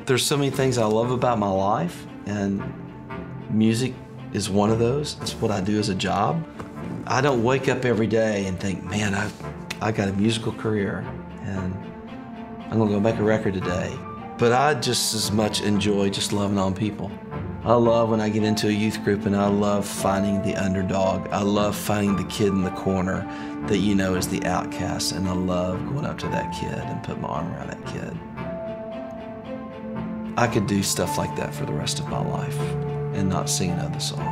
There's so many things I love about my life, and music is one of those. It's what I do as a job. I don't wake up every day and think, man, I got a musical career and I'm gonna go make a record today. But I just as much enjoy just loving on people. I love when I get into a youth group and I love finding the underdog. I love finding the kid in the corner that you know is the outcast, and I love going up to that kid and putting my arm around that kid. I could do stuff like that for the rest of my life and not sing another song.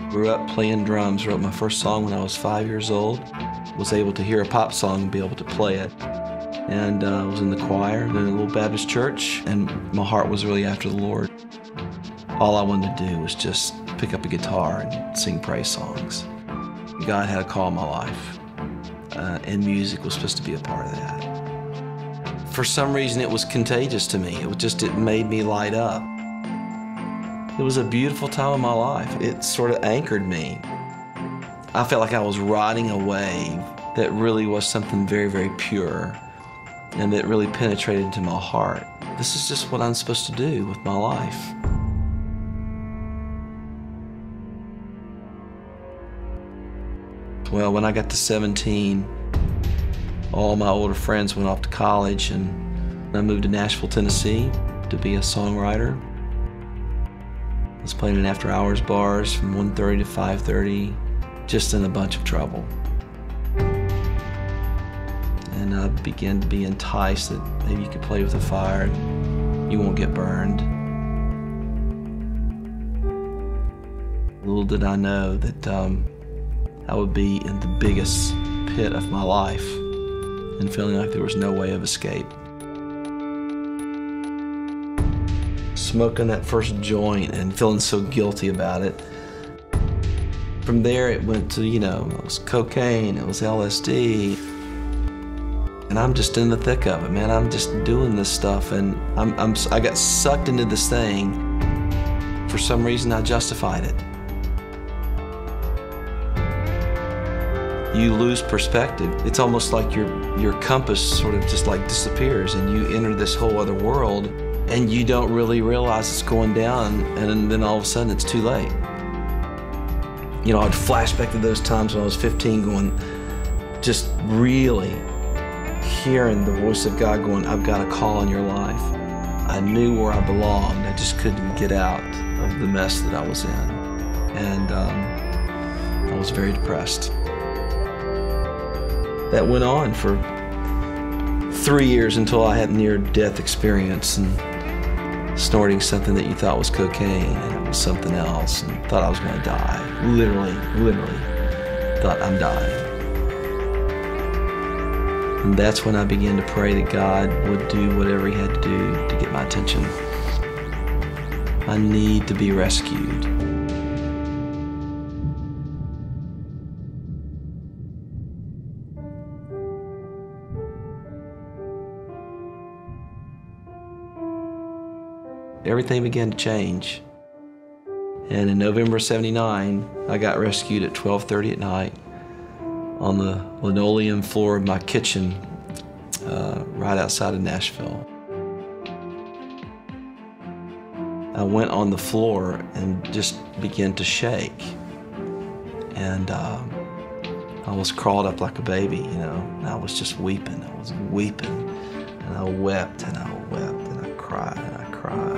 Grew up playing drums, wrote my first song when I was 5 years old. Was able to hear a pop song and be able to play it. And I was in the choir in a little Baptist church, and my heart was really after the Lord. All I wanted to do was just pick up a guitar and sing praise songs. God had a call in my life, and music was supposed to be a part of that. For some reason, it was contagious to me. It made me light up. It was a beautiful time in my life. It sort of anchored me. I felt like I was riding a wave that really was something very, very pure, and that really penetrated into my heart. This is just what I'm supposed to do with my life. Well, when I got to 17, all my older friends went off to college, and I moved to Nashville, Tennessee to be a songwriter. I was playing in after-hours bars from 1:30 to 5:30, just in a bunch of trouble. And I began to be enticed that maybe you could play with the fire and you won't get burned. Little did I know that I would be in the biggest pit of my life and feeling like there was no way of escape. Smoking that first joint and feeling so guilty about it. From there it went to, it was cocaine, it was LSD. And I'm just in the thick of it, man. I'm just doing this stuff, and I got sucked into this thing. For some reason, I justified it. You lose perspective. It's almost like your compass sort of just like disappears, and you enter this whole other world, and you don't really realize it's going down, and then all of a sudden it's too late. I'd flash back to those times when I was 15 going, just really hearing the voice of God going, I've got a call in your life. I knew where I belonged. I just couldn't get out of the mess that I was in. And I was very depressed. That went on for 3 years until I had a near-death experience and snorting something that you thought was cocaine, and it was something else, and thought I was going to die. Literally thought I'm dying. And that's when I began to pray that God would do whatever He had to do to get my attention. I need to be rescued. Everything began to change. And in November of '79, I got rescued at 12:30 at night on the linoleum floor of my kitchen right outside of Nashville. I went on the floor and just began to shake. And I was crawled up like a baby, and I was just weeping. I was weeping, and I wept, and I wept, and I cried, and I cried,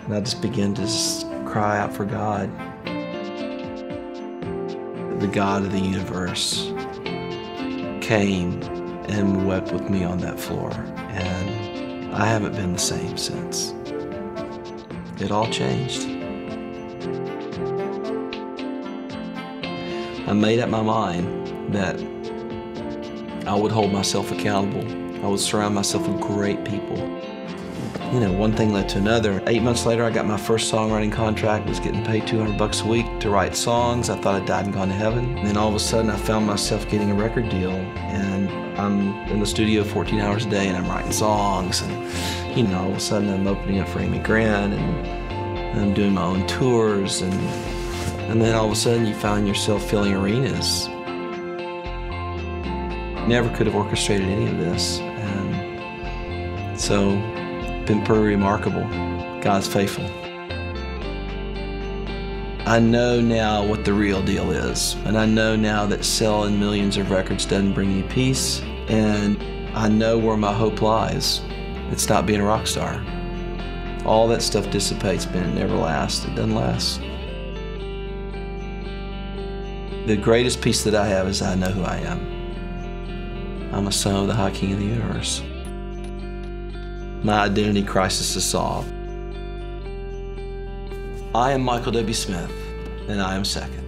and I just began to just cry out for God. The God of the universe came and wept with me on that floor, and I haven't been the same since. It all changed. I made up my mind that I would hold myself accountable. I would surround myself with great people. One thing led to another. 8 months later, I got my first songwriting contract, was getting paid $200 a week to write songs. I thought I died and gone to heaven. And then all of a sudden, I found myself getting a record deal, and I'm in the studio 14 hours a day, and I'm writing songs, and all of a sudden, I'm opening up for Amy Grant, and I'm doing my own tours, and then all of a sudden, you find yourself filling arenas. Never could have orchestrated any of this. And so, been pretty remarkable. God's faithful. I know now what the real deal is. And I know now that selling millions of records doesn't bring you peace. And I know where my hope lies. It's not being a rock star. All that stuff dissipates, but it never lasts. It doesn't last. The greatest peace that I have is I know who I am. I'm a son of the High King of the universe. My identity crisis is solved. I am Michael W.Smith, and I am second.